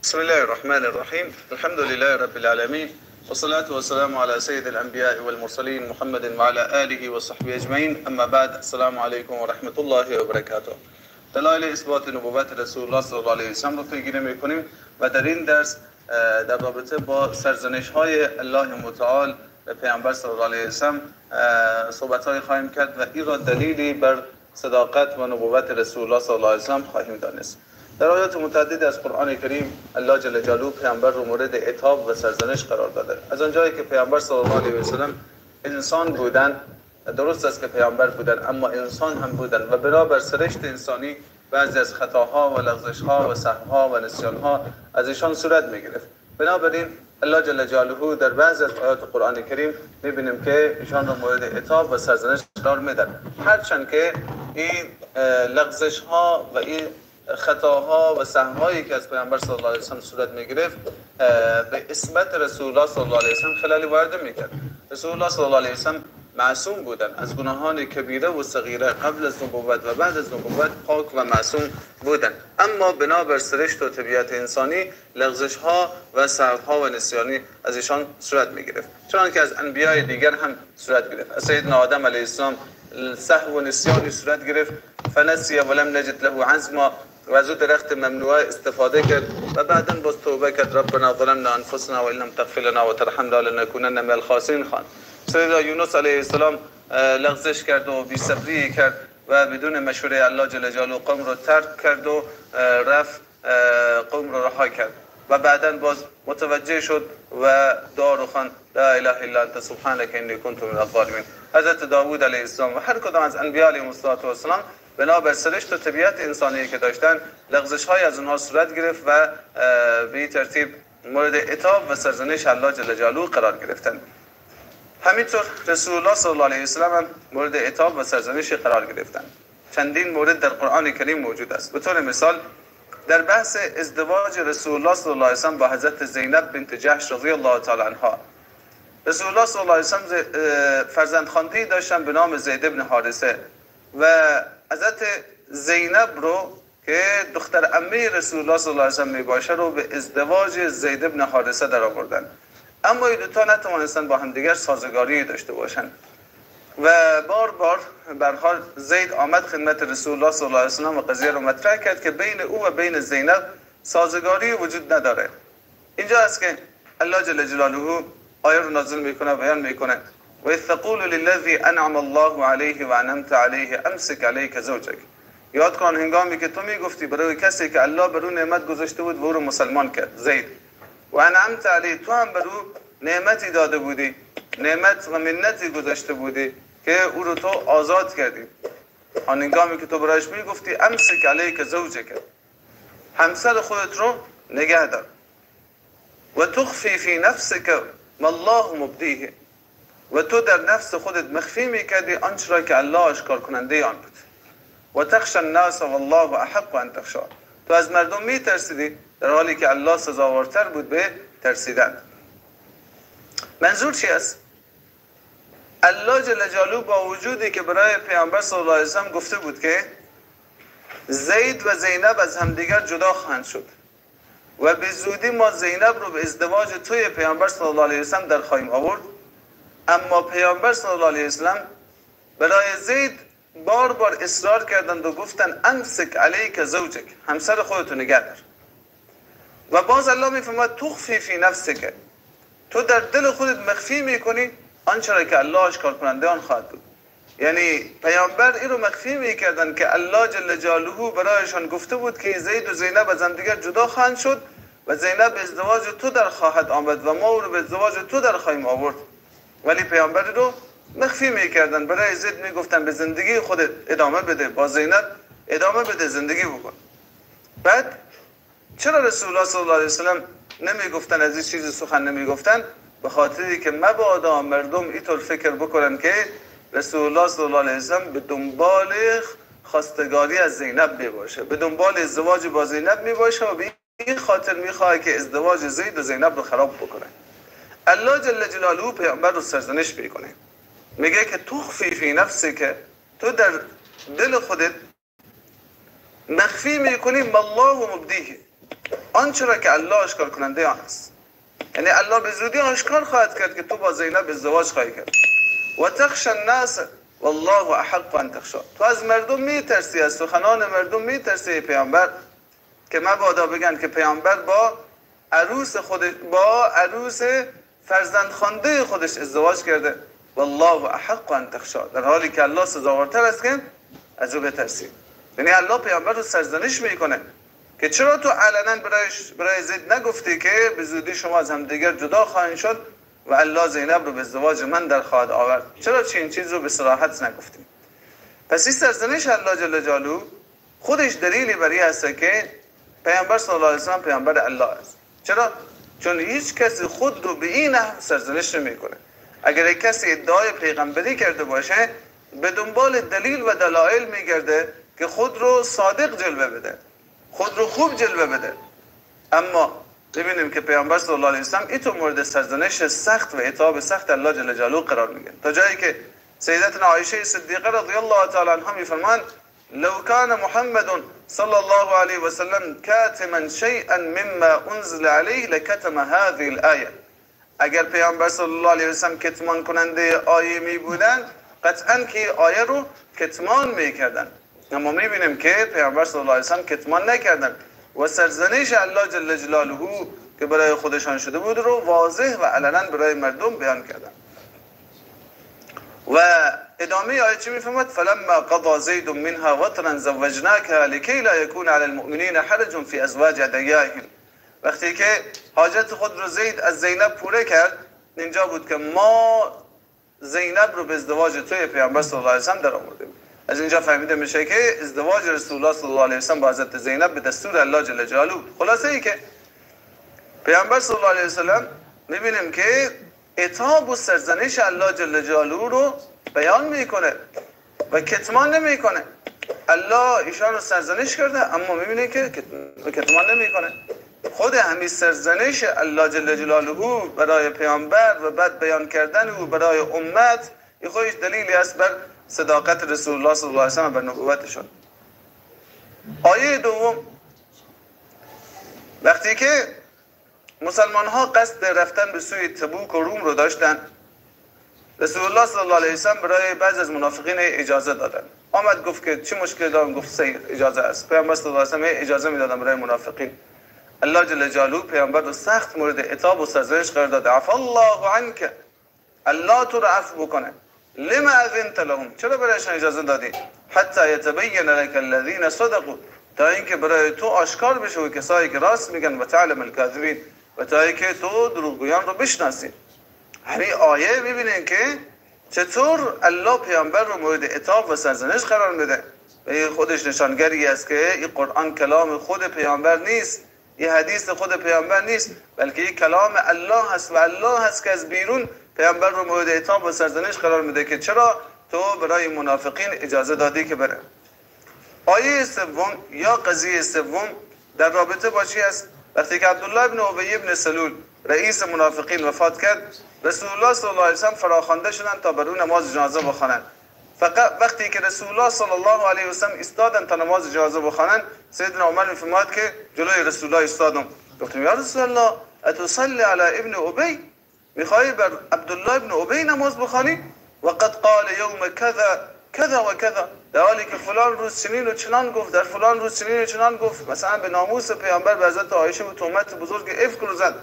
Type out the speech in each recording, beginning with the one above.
بسم الله الرحمن الرحيم. الحمد لله رب العالمين، والصلاة والسلام على سيد الأنبياء والمرسلين محمد وعلى آله وصحبه أجمعين. أما بعد، السلام عليكم ورحمة الله وبركاته. دلایل اثبات نبوت رسول الله صلی الله علیه و سلم رو پیگیری میکنیم و در این درس در رابطه با سرزنش های الله متعال به پیامبر صلی الله علیه و سلم صحبت های خواهیم کرد و این را دلیلی بر صداقت و نبوت رسول الله صلی الله علیه و سلم خواهیم دانست. در آیات متعدد از قرآن کریم الله جل جلاله پیامبر رو مورد عتاب و سرزنش قرار داده. از آنجایی که پیامبر صلی الله علیه و سلم انسان بودند، درست است که پیامبر بودند اما انسان هم بودند و بنابر سرشت انسانی بعضی از خطاها و لغزش‌ها و سهوها و نسیان‌ها از ایشان صورت می‌گرفت. بنابراین الله جل جلاله در بعضی از آیات قرآن کریم می‌بینیم که ایشان را مورد عتاب و سرزنش قرار می‌دهد، هرچند که این لغزش‌ها و این خطاها و سهوهایی که از پیامبر صلی الله علیه و سلم صورت می‌گرفت به عصمت رسول الله صلی الله علیه و سلم خلالی وارد می‌کرد. رسول الله صلی الله علیه و سلم معصوم بودن از گناهان کبیره و صغیره، قبل از نبوت و بعد از نبوت پاک و معصوم بودن، اما بنابر سرشت و طبیعت انسانی لغزش ها و سهوها و نسیانی از ایشان صورت می گرفت، چنانکه از انبیاء دیگر هم صورت گرفت. از سیدنا آدم علیه السلام سهو و نسیانی صورت گرفت، فنسی ولم نجد له عزما، و از درخت ممنوعه استفاده کرد و بعدا باز توبه کرد. ربنا ظلمنا انفسنا و ان لم تغفر لنا و ترحمنا لنكونن من الخاسرین خواند. سیدنا یونس علیه السلام لغزش کرد و بی‌صبری کرد و بدون مشوره الله جل جلاله قوم رو ترک کرد و رفت قوم رو رها کرد و بعدا باز متوجه شد و دعا رو خواند لا اله الا انت سبحانك انی کنت من الظالمین. حضرت داوود علیه السلام و هر کدام از انبیاء علیهم السلام بنابر سرشت و طبیعت انسانی که داشتن لغزش های از اونها صورت گرفت و به این ترتیب مورد عتاب و سرزنش الله جل جلاله قرار گرفتند. همینطور رسول الله صلی الله علیه و سلم هم مورد عتاب و سرزنش قرار گرفتند. چندین مورد در قرآن کریم موجود است. به طور مثال در بحث ازدواج رسول الله صلی الله علیه و سلم با حضرت زینب بنت جحش رضی الله تعالی عنها، رسول الله صلی الله علیه و سلم فرزندخوانده‌ای داشتن به نام زید بن حارثه و حضرت زینب رو که دختر عمه رسول الله صلی الله علیه و سلم میباشه رو به ازدواج زید بن حارثه در آوردن، اما این دوتا نتوانستن با هم دیگر سازگاری داشته باشن و بار بار برحال زید آمد خدمت رسول الله صلی الله علیه و سلم و قضیه رو مطرح کرد که بین او و بین زینب سازگاری وجود نداره. اینجا است که الله جل جلاله آیه رو نازل میکنه، بیان میکنه و اذ تقول للذی انعم الله علیه و انعمت علیه امسک علیک زوجک. یاد کن هنگامی که تو میگفتی برای کسی که الله بر او نعمت گذاشته بود و او رو مسلمان کرد، زید، و انعمت علیه، تو هم بر او نعمتی داده بودی، نعمت و منتی گذاشته بودی که او رو تو آزاد کردی. آن هنگامی که تو برایش میگفتی امسک علیک زوجک، همسر خودت رو نگه دار، و تخفی فی نفسک ما الله مبدیه، و تو در نفس خودت مخفی میکردی آنچه را که الله آشکار کننده آن بود، و تخشى الناس والله احق ان تخشى، تو از مردم میترسیدی در حالی که الله سزاوارتر بود به ترسیدن. منظور چی است؟ الله جل جلاله با وجودی که برای پیامبر صلی الله علیه و سلم گفته بود که زید و زینب از همدیگر جدا خواهند شد و به زودی ما زینب رو به ازدواج توی پیامبر صلی الله علیه و سلم در خواهیم آورد، اما پیامبر صلی الله علیه و سلم برای زید بار بار اصرار کردند و گفتند امسک علیک زوجک، همسر خودت نگه دار. و باز الله میفرماید تخفی فی نفسک، تو در دل خودت مخفی میکنی آنچه را که الله آشکار کننده آن خواهد بود. یعنی پیامبر این رو مخفی میکردن که الله جل جلاله برایشان گفته بود که زید و زینب از هم دیگر جدا خواهند شد و زینب به ازدواج تو در خواهد آمد و ما او رو به ازدواج تو در خواهیم آورد، ولی پیامبر رو مخفی میکردن. برای زید میگفتن به زندگی خودت ادامه بده، با زینب ادامه بده، زندگی بکن. بعد چرا رسول الله صلی الله علیه و سلم نمیگفتن، از این چیزی سخن نمیگفتن؟ به خاطری که مبادا مردم اینطور فکر بکنن که رسول الله صلی الله علیه و سلم به دنبال خواستگاری از زینب میباشه، به دنبال ازدواج با زینب میباشه و به این خاطر میخواد که ازدواج زید و زینب رو خراب بکنه. الله جل جلاله پیامبر رو سرزنش میکنه، میگه که تخفی فی نفسی، که تو در دل خودت مخفی میکنی ما الله مبدیه، آنچه را که الله آشکار کننده آن است. یعنی الله به زودی آشکار خواهد کرد که تو با زینب ازدواج خواهی کرد. و تخشى الناس والله احق ان تخشى. تو از مردم میترسی، از سخنان مردم میترسی پیامبر، که مبادا بگن که پیامبر با عروس فرزند خوانده خودش ازدواج کرده. والله احق ان تخشى، در حالی که الله سزاوارتر است که از او بترسی. یعنی الله پیامبر رو سرزنش میکنه که چرا تو علنا برای زید نگفتی که به زودی شما از همدیگر جدا خواهید شد و الله زینب رو به ازدواج من در خواهد آورد؟ چرا چنین چیز رو به صراحت نگفتی؟ پس این سرزنش الله جل جلاله خودش دلیلی برای است که پیامبر صلی الله علیه و سلم پیامبر الله است. چرا؟ چون هیچ کسی خود رو به این نحو سرزنش نمیکنه. اگر کسی ادعای پیغمبری کرده باشه به دنبال دلیل و دلایل میگرده که خود رو صادق جلوه بده، خود رو خوب جلوه بده. اما ببینیم که پیامبر صلی الله علیه و سلم اینطور مورد سرزنش سخت و عتاب سخت الله جل جلاله قرار میگیره، تا جایی که سیدتنا عایشه صدیقه رضی الله تعالی عنها میفرمایند لو كان محمد صلی الله علیه و سلم کاتما شیئا مما انزل علیه لکتم هذه الآیه. اگر پیامبر صلی الله علیه و سلم کتمان کننده آیه می بودند قطعا که آیه رو کتمان میکردن. اما میبینیم که پیامبر صلی الله علیه و سلم کتمان نکردن و سرزنش الله جل جلاله که برای خودشان شده بود رو واضح و علنا برای مردم بیان کردن. و ادامه آیه چی میفهمد؟ فلما قضى زید منها وطرا زوجناکها لکی لا یکون علی المؤمنین حرج فی ازواج ادعیائهم. وقتی که حاجت خود رو زید از زینب پوره کرد، اینجا بود که ما زینب رو به ازدواج توی پیامبر صلی الله علیه و سلم در آوردیم. از اینجا فهمیده میشه که ازدواج رسول الله صلی الله علیه و سلم با حضرت زینب به دستور الله جل جلاله. خلاصه ای که پیامبر صلی الله علیه و سلم میبینیم که عتاب و سرزنش الله جل جلاله رو بیان میکنه و کتمان نمیکنه. الله ایشان رو سرزنش کرده اما میبینه که کتمان نمیکنه. خود همین سرزنش الله جل جلاله برای پیامبر و بعد بیان کردن او برای امت این خودش دلیلی است بر صداقت رسول الله صلی الله علیه و سلم بر نبوتشون. آیه دوم، وقتی که مسلمان ها قصد رفتن به سوی تبوک و روم رو داشتن، رسول الله صلی الله علیه و سلم برای بعضی از منافقین اجازه دادن. آمد گفت که چه مشکلی دارم؟ گفت سید اجازه است. پیامبر صلی الله علیه و سلم اجازه میدادن برای منافقین. الله جل جلاله پیامبر رو سخت مورد عتاب و سرزنش قرار داده. عفا الله عنک، الله تو رو عفو بکنه. لما اذنت لهم، چرا برایشان اجازه دادی؟ حتی یتبین لك الذین صدقوا، تا اینکه برای تو آشکار بشه و کسایی که راست میگن و تعلم الکاذبین، و تا اینکه تو دروغگویان رو بشناسی. همین آیه ببینین که چطور الله پیامبر رو مورد عتاب و سرزنش قرار میده. و این خودش نشانگری است که این قرآن کلام خود پیامبر نیست، این حدیث خود پیامبر نیست، بلکه این کلام الله هست و الله هست که از بیرون پیامبر رو مورد عتاب و سرزنش قرار میده که چرا تو برای منافقین اجازه دادی که بره. آیه سوم یا قضیه سوم در رابطه با چی است؟ وقتی که عبدالله ابن ابی ابن سلول رئیس منافقین وفات کرد، رسول الله صلی الله علیه و سلم فراخوانده شدند تا بر او نماز جنازه بخوانند. فقط وقتی که رسول الله صلی الله علیه و سلم ایستادند تا نماز جنازه بخوانند، سیدنا عمر میفرماد که جلوی رسول الله ایستادم، گفتم یا رسول الله اتصلی علی ابن ابی، میخوای بر عبدالله ابن ابی نماز بخوانی؟ وقد قال یوم کذا کذا و کذا، در حالی که فلان روز چنین و چنان گفت، در فلان روز چنین و چنان گفت، مثلا به ناموس پیامبر به حضرت عایشه و تهمت بزرگ افک رو زد.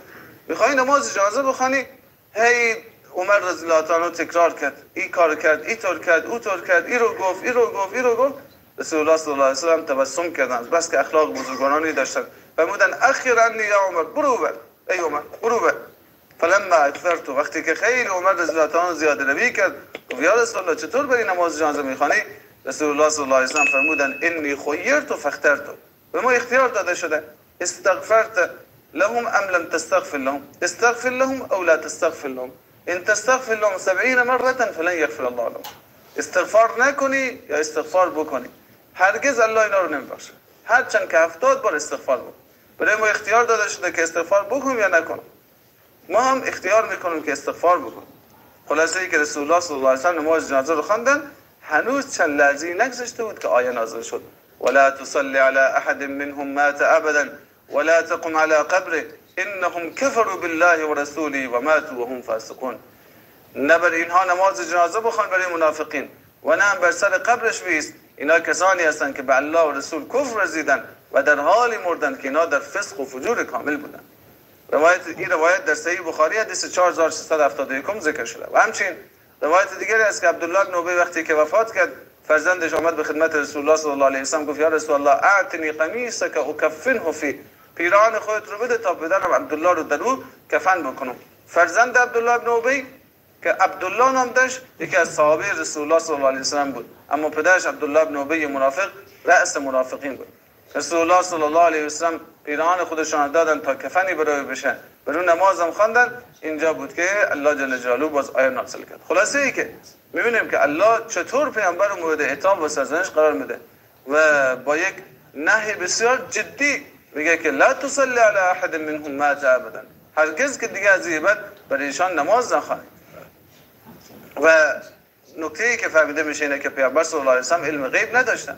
میخوای نماز جنازه بخوانی؟ هی عمر رضی الله تعالی تکرار کرد، این کار کرد، این طور کرد، او طور کرد، این رو گفت، این رو گفت، این رو گفت. رسول الله صلی الله علیه و سلم تبسم کردند، بس که اخلاق بزرگوارانی داشتند. فرمودند اخیر عنی یا عمر، برو بر ای عمر، برو بر. فلما اکثرت، وقتی که خیلی عمر رضی الله تعالی زیاده روی کرد، گفت یا رسول الله چطور بری نماز جنازه میخوانی؟ رسول الله صلی الله علیه و سلم فرمودند انی خیرت فاخترت، به ما اختیار داده شده، استغفرت لهم ام لم تستغفر لهم، استغفر لهم او لا تستغفر لهم، ان تستغفر لهم 70 مره فلن یغفر الله لهم. استغفار نکنی یا استغفار بکنی، هرگز الله اینا رو نمیبخشه، هرچند که 70 بار استغفار بکن. برای ما اختیار داده شده که استغفار بکنیم یا نکنیم. ما هم اختیار میکنیم که استغفار بکنیم. خلاصه ای که رسول الله صلی الله علیه و سلم نماز جنازه رو خواندن، هنوز چند لحظه‌ای نگذشته بود که آیه نازل شد ولا تصلی علی احد منهم مات ابدا ولا تقم على قبره انهم كفروا بالله و رسوله و ماتوا وهم فاسقون. نه بر اینها نماز جنازه بخوان برای منافقین و نه بر سر قبرش بیست. اینا کسانی هستند که به الله و رسول کفر ورزیدند و در حالی مردند که اینا در فسق و فجور کامل بودند. این روایت در صحیح بخاری حدیث 4671 ذکر شده. و همچنین روایت دیگری است که عبدالله بن ابی وقتی که وفات کرد فرزندش آمد به خدمت رسول الله صلی الله علیه و سلم گفت یا رسول الله اعطنی قمیصک اکفنه فی، پیراهن خودت رو بده تا بدنم عبدالله رو در او کفن بکنم. فرزند عبدالله بن ابی که عبدالله نام داشت یکی از صحابه رسول الله صلی الله علیه و سلم بود، اما پدرش عبدالله بن ابی منافق رأس منافقین بود. رسول الله صلی الله علیه و سلم پیراهن خودشان دادن تا کفنی برای بشه، برای نماز هم خواندن. اینجا بود که الله جل جلاله باز آیه نازل کرد. خلاصه ای که میبینیم که الله چطور پیامبر رو مورد عتاب و سرزنش قرار میده و با یک نهی بسیار جدی میگه که لا تصلی علی احد منهم مات ابدا، هرگز که دیگه از این بعد برای ایشان نماز نخواهید. و نکته ای که فهمیده میشه اینه که پیامبر صلی الله علیه و سلم علم غیب نداشتن.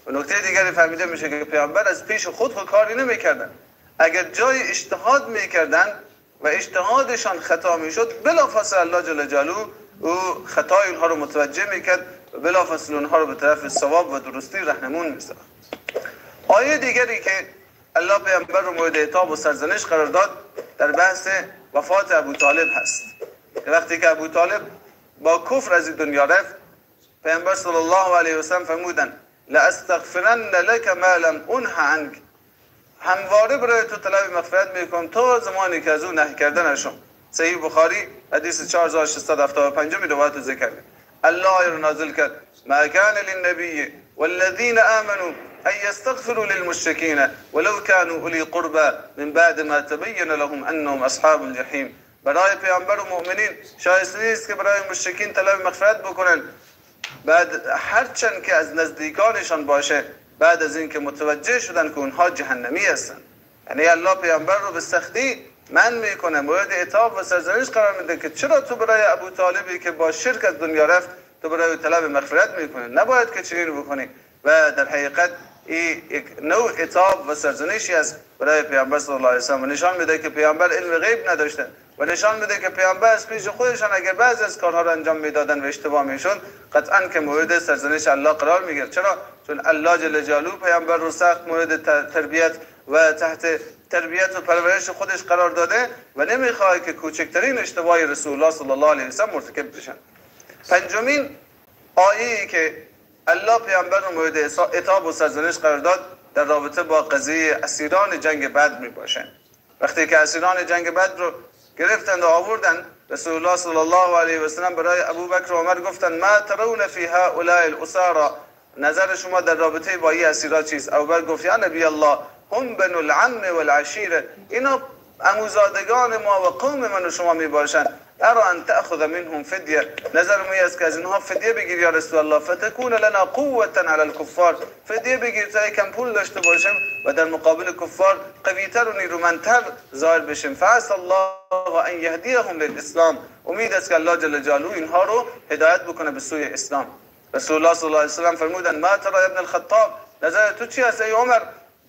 و نکته دیگری فهمیده میشه که پیامبر از پیش خود کاری نمیکردن. اگر جای اجتهاد میکردن و اجتهادشان خطا میشد، بلافاصله الله جل جلاله او خطای اونها رو متوجه میکرد و بلافاصله اونها رو به طرف ثواب و درستی راهنمون میساخت. آیه دیگری که الله پیامبر رو مورد عتاب و سرزنش قرار داد در بحث وفات ابو طالب هست. وقتی که ابو طالب با کفر از دنیا رفت، پیامبر صلی الله علیه و سلم فرمودند لاستغفرن لك ما لم انه عنك، همواره برای تو طلب مغفرت میکنم تا زمانی که از او نهی کردن نشم. صحیح بخاری حدیث 4675 روایت ذکر. الله رو نازل کرد ما كان للنبي والذين آمنوا ان يستغفروا للمشركين ولو كانوا اولي قربى من بعد ما تبين لهم انهم اصحاب الجحيم. برای پیامبر و مؤمنین شایسته نیست که برای مشرکین طلب مغفرت بکنن بعد هرچند که از نزدیکانشان باشه، بعد از اینکه متوجه شدن که اونها جهنمی هستن. یعنی الله پیامبر رو به سختی من میکنه، مورد عتاب و سرزنش قرار میده که چرا تو برای ابو طالبی که با شرک از دنیا رفت تو برای طلب مغفرت میکنی؟ نباید که چنین بکنی. و در حقیقت این یک نوع عتاب و سرزنشی است برای پیامبر صلی الله علیه و سلم و نشان میده که پیامبر علم غیب نداشتن و نشان میده که پیامبر از پیش خودشان اگر بعضی از کارها را انجام میدادن و اشتباه میشد قطعا که مورد سرزنش الله قرار میگیرد. چرا؟ چون الله جل جلاله پیامبر رو سخت مورد تربیت و تحت تربیت و پرورش خودش قرار داده و نمیخواد که کوچکترین اشتباهی رسول الله صلی الله علیه و سلم مرتکب بشن. پنجمین آیه‌ای که الله پیامبر رو مورد عتاب و سرزنش قرار داد در رابطه با قضیه اسیران جنگ بدر می باشه. وقتی که اسیران جنگ بدر رو گرفتند و آوردن، رسول الله صلی الله علیه و سلم برای ابوبکر و عمر گفتند ما ترون فی هؤلاء الاسارى، نظر شما در رابطه با این اسیرا چیست؟ ابوبکر گفت یا نبی الله هم بنو العم والعشیره، اینا عموزادگان ما و قوم من و شما می باشند. ارى ان تأخذ منهم فدیه، نظر می است که از اینها فدیه بگیر یا رسول الله، فتكون لنا قوة على الكفار، فدیه بگیر تا یکم پول داشته باشیم و در مقابل کفار قویتر و نیرومندتر ظاهر بشیم. فعسى الله ان يهديهم للاسلام، امید است که الله جل جلاله اینها رو هدایت بکنه به سوی اسلام. رسول الله صلی الله علیه و سلم فرمودند ما ترى ابن الخطاب، نظر تو چی است ای عمر؟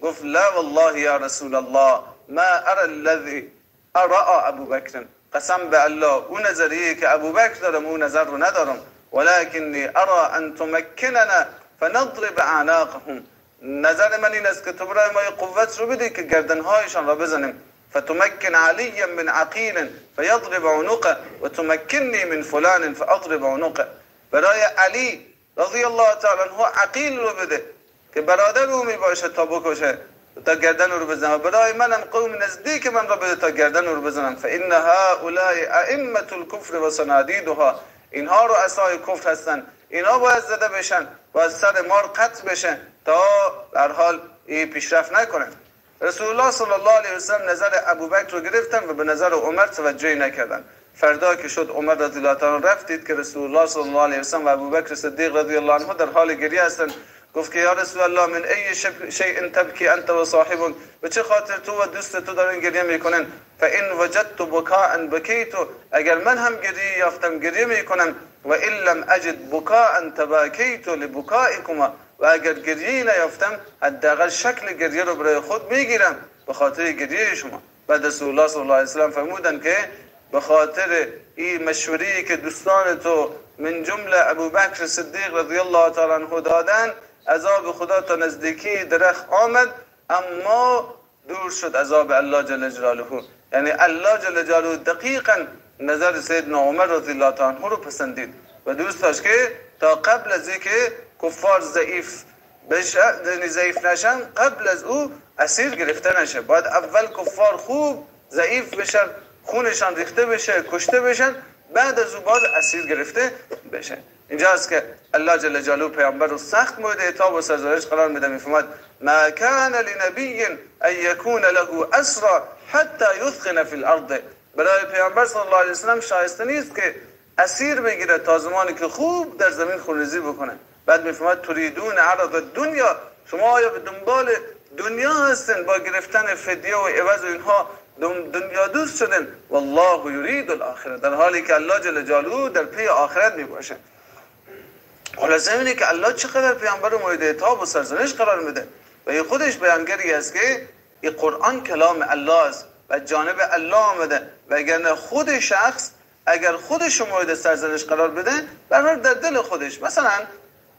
گفت لا والله یا رسول الله ما ارى الذي ارى ابو بکر، قسم به الله اون نظریه که ابوبکر دارم اون نظر رو ندارم، ولکنی ارى ان تمکننا فنضرب اعناقهم، نظر من این است که تو برای ما قوت رو بدی که گردنهایشان را بزنیم. فتمکن علی من عقیل فیضرب عنقه و تمکنی من فلان فاضرب عنقه، برای علی رضی الله تعالی عنه عقیل رو بده که برادر او می باشه تا بکشه تا گردن رو بزنم، برای منم قوم نزدیک من را بده تا گردن رو بزنم. فإن هؤلاء ائمة الكفر و صنادیدها، اینها رو عصای کفر هستن، اینها باید زده بشن و از سر مار قطع بشن تا در حال این پیشرفت نکنن. رسول الله صلی الله علیه و سلم نظر ابوبکر رو گرفتن و به نظر عمر توجهی نکردن. فردا که شد عمر رضی الله تعالی رفتید که رسول الله صلی الله علیه و سلم و ابوبکر صدیق رضی الله عنه در حال گریه هستند. گفت که یا رسول الله من ای شیء تبکی انت و صاحبک، به چه خاطر تو و دوست تو دارن گریه میکنن؟ فان وجدت بکاء بکیت، اگر من هم گریه یافتم گریه میکنم، و ان لم اجد بکاء تباکیت لبکائکما، و اگر گریه نیافتم حداقل شکل گریه رو برای خود میگیرم. به خاطر گریه شما. بعد رسول الله صلی الله علیه وسلم فرمودن که به خاطر این مشوری که دوستان تو من جمله ابوبکر صدیق رضی الله تعالی عنه دادن، عذاب خدا تا نزدیکی درخت آمد اما دور شد عذاب الله جل جلاله. یعنی الله جل جلاله دقیقاً نظر سیدنا عمر رضی الله تعالی عنه رو پسندید و دوست داشت که تا قبل از اینکه کفار ضعیف نشن، قبل از او اسیر گرفته نشه. باید اول کفار خوب ضعیف بشن، خونشان ریخته بشه، کشته بشن، بعد از او باز اسیر گرفته بشه. اینجاست که الله جل جلاله پیامبر رو سخت مورد عتاب و سرزنش قرار میده، میفرماد ما کان لنبی ان یکون له اسرى حتی یثخن فی الارض. برای پیامبر صلی الله علیه وسلم شایسته نیست که اسیر بگیره تا زمانی که خوب در زمین خونریزی بکنه. بعد میفرماد تریدون عرض الدنیا، شما آیا به دنبال دنیا هستن با گرفتن فدیه و عوض و اینها دنیا دوست شدن؟ والله یرید الاخره، در حالی که الله جل جلاله در پی آخرت میباشه. خلاصه اینه که الله چقدر پیامبر رو مورد عتاب و سرزنش قرار میده و این خودش بیانگری است که این قرآن کلام الله است و جانب الله آمده و اگر خود شخص اگر خودش مورد سرزنش قرار بده، برای در دل خودش مثلا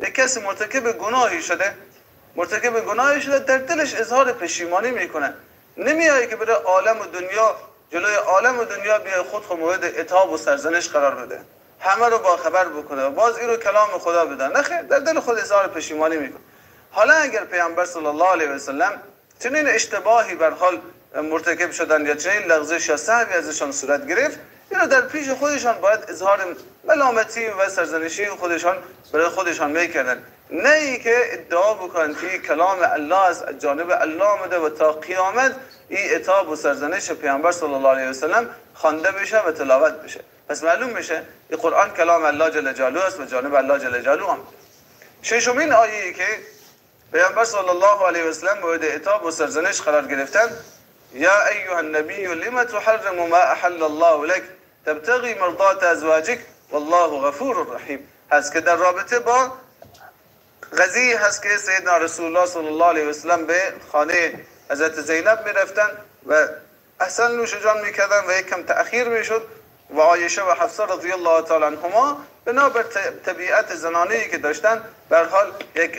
یک کسی مرتکب گناهی شده در دلش اظهار پشیمانی میکنه، نمیایی که بره عالم و دنیا جلوی عالم و دنیا بیای خود مورد عتاب و سرزنش قرار بده، همه رو با خبر بکنه و باز این رو کلام خدا بدن. نخیر، در دل خود اظهار پشیمانی میکنه. حالا اگر پیامبر صلی الله علیه و سلم چنین اشتباهی بر حال مرتکب شدن یا چنین لغزش یا سهوی ازشان صورت گرفت، اینو در پیش خودشان باید اظهار ملامتی و سرزنشی خودشان برای خودشان میکردن، نه ای که ادعا بکنن که کلام الله از جانب الله آمده و تا قیامت این عتاب و سرزنش پیامبر صلی الله علیه و سلم خوانده بشه و تلاوت بشه. پس معلوم بشه این قرآن کلام الله جل جلاله است و جانب الله جل جلاله آمده. ششمین آیه‌ای که پیامبر صلی الله علیه و سلم مورد عتاب و سرزنش قرار گرفتن، یا ایها النبی لما تحرم ما احل الله لك تبتغي مرضات ازواجك والله غفور رحیم، هست که در رابطه با قضیه هست که سیدنا رسول الله صلی الله علیه و سلم به خانه حضرت زینب میرفتن و احسن نوش جان میکردن و یک کم تأخیر میشد و عایشه و حفصه رضی الله تعالی عنهما بنابر طبیعت زنانه‌ای که داشتن به هر حال یک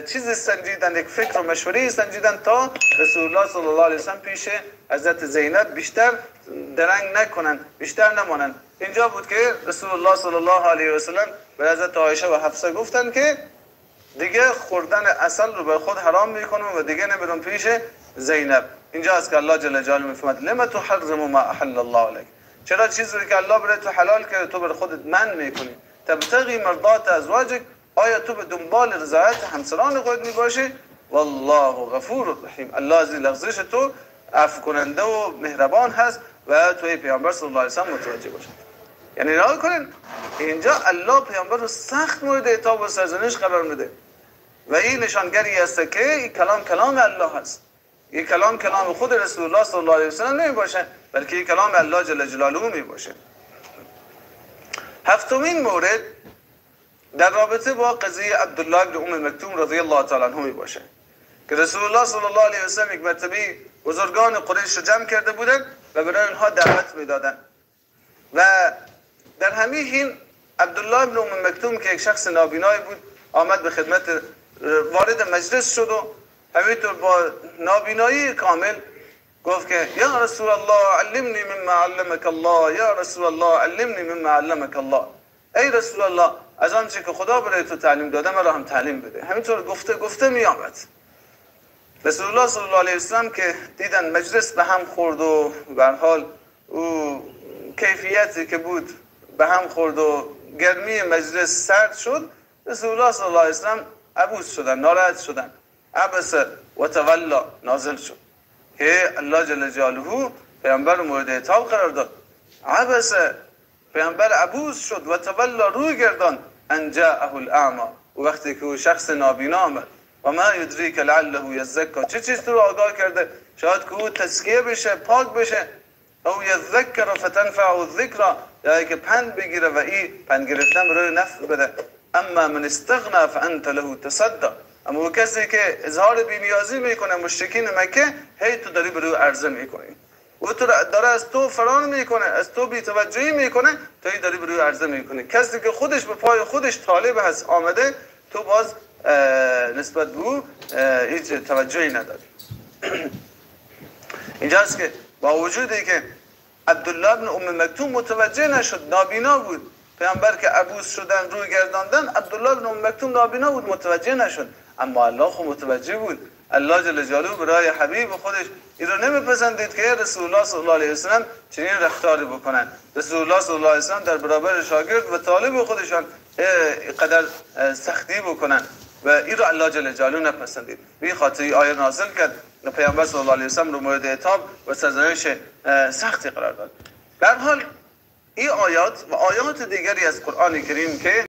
چیزی سنجیدن، یک فکر و مشوره سنجیدن تا رسول الله صلی الله علیه و سلم پیش حضرت زینب بیشتر درنگ نکنن، بیشتر نمانن. اینجا بود که رسول الله صلی الله علیه و سلم به حضرت عایشه و حفصه گفتن که دیگه خوردن عسل رو به خود حرام میکنم و دیگه نمیرم پیش زینب. اینجا است که الله جل جلاله میفرماد لما تحرم ما احل الله لك، چرا چیزی که الله برای تو حلال کرده تو برای خودت منع میکنی؟ تبتغی مرضات ازواجک، آیا تو به دنبال رضایت همسران خودت میباشی؟ والله غفور رحیم، الله از لغزش تو عفو کننده و مهربان هست و توی پیامبر صلی الله علیه و سلم متوجه باشه. یعنی نگاه کنین اینجا الله پیامبر رو سخت مورد عتاب و سرزنش قرار میده و این نشانگری است که این کلام الله هست. این کلام خود رسول الله صلی الله علیه و سلم نمیباشه، بلکه این کلام الله جل جلاله میباشه. هفتمین مورد در رابطه با قضیه عبدالله بن ام مکتوم رضی الله تعالی عنه میباشه که رسول الله صلی الله علیه و سلم یک مرتبه بزرگان قریش رو جمع کرده بودن و برای اونها دعوت میدادن و در همین حین عبدالله بن ام مکتوم که یک شخص نابینای بود آمد به خدمت، وارد مجلس شد و همینطور با نابینایی کامل گفت که یا رسول الله علمنی مما علمک الله، یا رسول الله علمنی مما علمک الله، ای رسول الله از آنچه که خدا برای تو تعلیم داده مرا هم تعلیم بده. همینطور گفته می آمد. رسول الله صلی الله علیه و سلم که دیدن مجلس به هم خورد و به هر حال او کیفیتی که بود به هم خورد و گرمی مجلس سرد شد، رسول الله صلی الله علیه و سلم عبوس شدن، ناراحت شدن. عبس و تولا نازل شد که الله جل جلاله پیامبر مورد عتاب قرار داد. عبس، پیامبر عبوس شد و تولا روی گردان، ان جاءه الاعمى، وقتی که شخص نابینا آمد. و ما یدریک لعله یزکا، چه چیز تو رو آگاه کرده شاید که او تزکیه بشه، پاک بشه، او یذکر فتنفع الذکر، یا که پند بگیره و این پند گرفتن برای نفع بده. اما من استغنا فانت له تصدى، اما کسی که اظهار بی‌نیازی میکنه مشرکین مکه، هی تو داری برو عرضه میکنی، او تو داره از تو فرار میکنه، از تو بی‌توجهی میکنه، تو هی داری برو عرضه میکنی. کسی که خودش به پای خودش طالب هست آمده، تو باز نسبت به او هیچ توجهی نداری. اینجاست که با وجودی که عبدالله بن ام مکتوم متوجه نشد، نابینا بود، پیامبر که عبوس شدن روی گرداندن، عبدالله بن ام مکتوم نابینا بود، متوجه نشد، اما الله خود متوجه بود. الله جل جلاله برای حبیب خودش این رو نمیپسندید که رسول الله صلی الله علیه وسلم چنین رفتاری بکنن. رسول الله صلی الله علیه وسلم در برابر شاگرد و طالب خودشان قدر سختی بکنن و این رو الله جل جلاله نپسندید. به این خاطر آیه نازل کرد و پیامبر صلی الله علیه وسلم رو مورد عتاب و سرزنش سختی قرار داد. در حال این آیات و آیات دیگری از قرآن کریم که